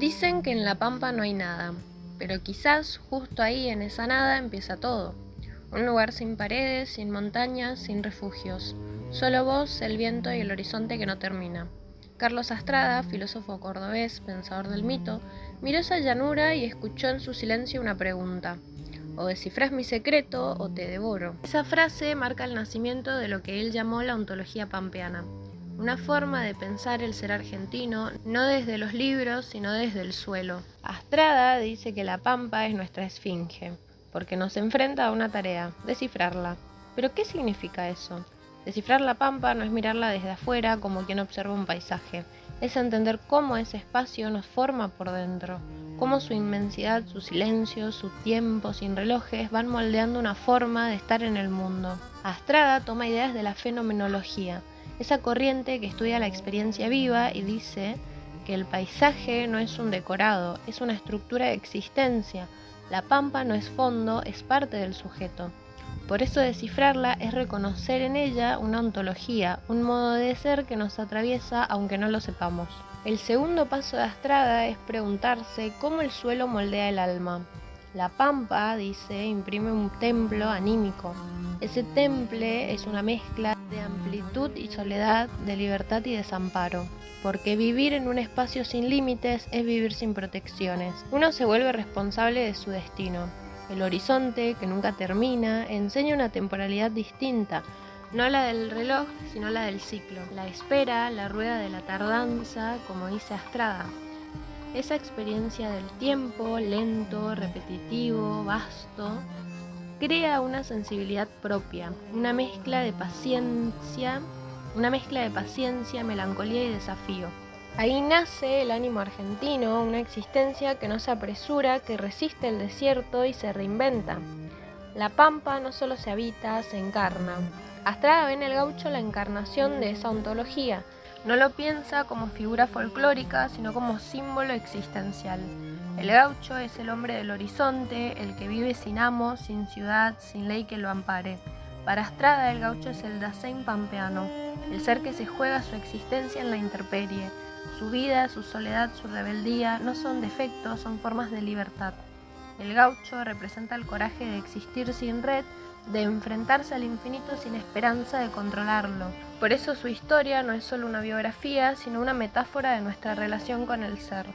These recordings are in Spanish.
Dicen que en la pampa no hay nada, pero quizás justo ahí en esa nada empieza todo. Un lugar sin paredes, sin montañas, sin refugios. Solo vos, el viento y el horizonte que no termina. Carlos Astrada, filósofo cordobés, pensador del mito, miró esa llanura y escuchó en su silencio una pregunta. O descifrás mi secreto o te devoro. Esa frase marca el nacimiento de lo que él llamó la ontología pampeana. Una forma de pensar el ser argentino, no desde los libros, sino desde el suelo. Astrada dice que la pampa es nuestra esfinge, porque nos enfrenta a una tarea, descifrarla. ¿Pero qué significa eso? Descifrar la pampa no es mirarla desde afuera como quien observa un paisaje, es entender cómo ese espacio nos forma por dentro, cómo su inmensidad, su silencio, su tiempo sin relojes van moldeando una forma de estar en el mundo. Astrada toma ideas de la fenomenología, esa corriente que estudia la experiencia viva y dice que el paisaje no es un decorado, es una estructura de existencia. La pampa no es fondo, es parte del sujeto. Por eso descifrarla es reconocer en ella una ontología, un modo de ser que nos atraviesa aunque no lo sepamos. El segundo paso de Astrada es preguntarse cómo el suelo moldea el alma. La pampa, dice, imprime un templo anímico. Ese temple es una mezcla de amplitud y soledad, de libertad y desamparo. Porque vivir en un espacio sin límites es vivir sin protecciones. Uno se vuelve responsable de su destino. El horizonte, que nunca termina, enseña una temporalidad distinta, no la del reloj, sino la del ciclo. La espera, la rueda de la tardanza, como dice Astrada. Esa experiencia del tiempo, lento, repetitivo, vasto, crea una sensibilidad propia, una mezcla de paciencia, melancolía y desafío. Ahí nace el ánimo argentino, una existencia que no se apresura, que resiste el desierto y se reinventa. La pampa no solo se habita, se encarna. Astrada ve en el gaucho la encarnación de esa ontología. No lo piensa como figura folclórica, sino como símbolo existencial. El gaucho es el hombre del horizonte, el que vive sin amo, sin ciudad, sin ley que lo ampare. Para Astrada, el gaucho es el Dasein pampeano, el ser que se juega su existencia en la intemperie. Su vida, su soledad, su rebeldía no son defectos, son formas de libertad. El gaucho representa el coraje de existir sin red, de enfrentarse al infinito sin esperanza de controlarlo. Por eso su historia no es solo una biografía, sino una metáfora de nuestra relación con el ser.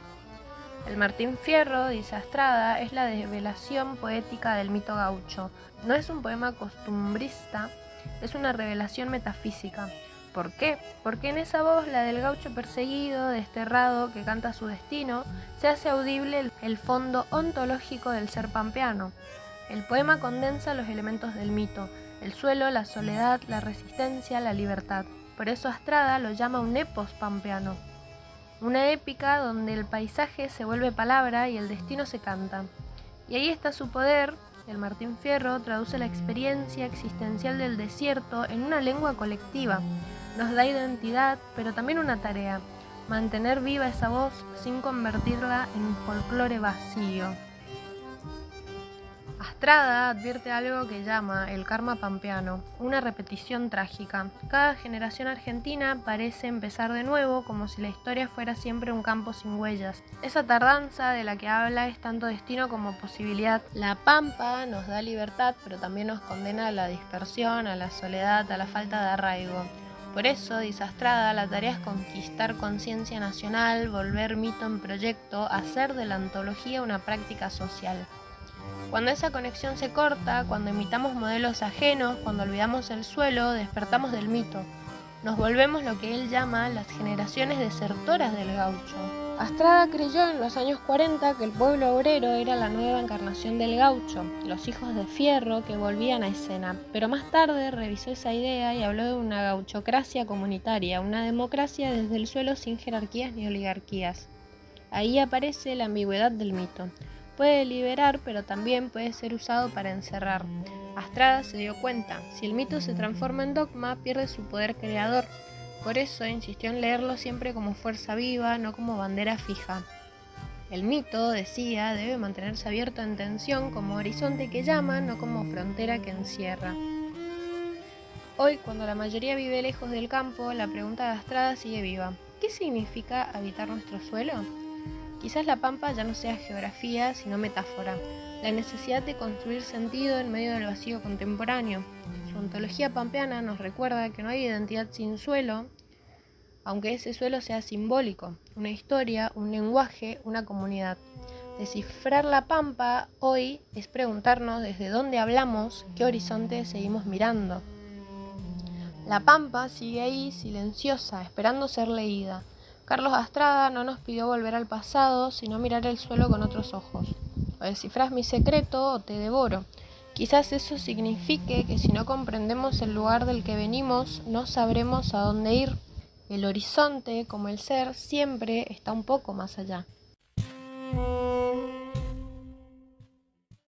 El Martín Fierro, dice Astrada, es la develación poética del mito gaucho. No es un poema costumbrista, es una revelación metafísica. ¿Por qué? Porque en esa voz, la del gaucho perseguido, desterrado, que canta su destino, se hace audible el fondo ontológico del ser pampeano. El poema condensa los elementos del mito, el suelo, la soledad, la resistencia, la libertad. Por eso Astrada lo llama un epos pampeano, una épica donde el paisaje se vuelve palabra y el destino se canta. Y ahí está su poder. El Martín Fierro traduce la experiencia existencial del desierto en una lengua colectiva. Nos da identidad, pero también una tarea: mantener viva esa voz sin convertirla en un folclore vacío. Astrada advierte algo que llama el karma pampeano, una repetición trágica. Cada generación argentina parece empezar de nuevo, como si la historia fuera siempre un campo sin huellas. Esa tardanza de la que habla es tanto destino como posibilidad. La pampa nos da libertad, pero también nos condena a la dispersión, a la soledad, a la falta de arraigo. Por eso, dice Astrada, la tarea es conquistar conciencia nacional, volver mito en proyecto, hacer de la antología una práctica social. Cuando esa conexión se corta, cuando imitamos modelos ajenos, cuando olvidamos el suelo, despertamos del mito. Nos volvemos lo que él llama las generaciones desertoras del gaucho. Astrada creyó en los años 40 que el pueblo obrero era la nueva encarnación del gaucho, los hijos de Fierro que volvían a escena, pero más tarde revisó esa idea y habló de una gauchocracia comunitaria, una democracia desde el suelo sin jerarquías ni oligarquías. Ahí aparece la ambigüedad del mito. Puede liberar, pero también puede ser usado para encerrar. Astrada se dio cuenta, si el mito se transforma en dogma, pierde su poder creador. Por eso insistió en leerlo siempre como fuerza viva, no como bandera fija. El mito, decía, debe mantenerse abierto en tensión como horizonte que llama, no como frontera que encierra. Hoy, cuando la mayoría vive lejos del campo, la pregunta de Astrada sigue viva. ¿Qué significa habitar nuestro suelo? Quizás la pampa ya no sea geografía, sino metáfora, la necesidad de construir sentido en medio del vacío contemporáneo. Su ontología pampeana nos recuerda que no hay identidad sin suelo, aunque ese suelo sea simbólico, una historia, un lenguaje, una comunidad. Descifrar la pampa hoy es preguntarnos desde dónde hablamos, qué horizonte seguimos mirando. La pampa sigue ahí, silenciosa, esperando ser leída. Carlos Astrada no nos pidió volver al pasado, sino mirar el suelo con otros ojos. O descifrás mi secreto o te devoro. Quizás eso signifique que si no comprendemos el lugar del que venimos, no sabremos a dónde ir. El horizonte, como el ser, siempre está un poco más allá.